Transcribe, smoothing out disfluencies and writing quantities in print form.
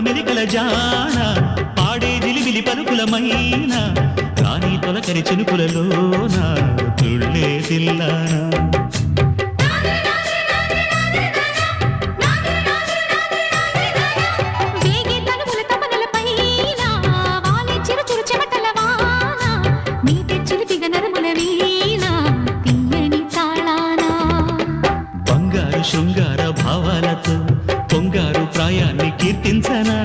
మెలికల జాన పాడే జిలిబిలి పలుకులమైన రాణి తొలకరి చినుకులలోన తుళ్ళే తిల్లానా బంగారు శృంగార భావాలతో పొంగారు ప్రాయాన్ని కీర్తించనా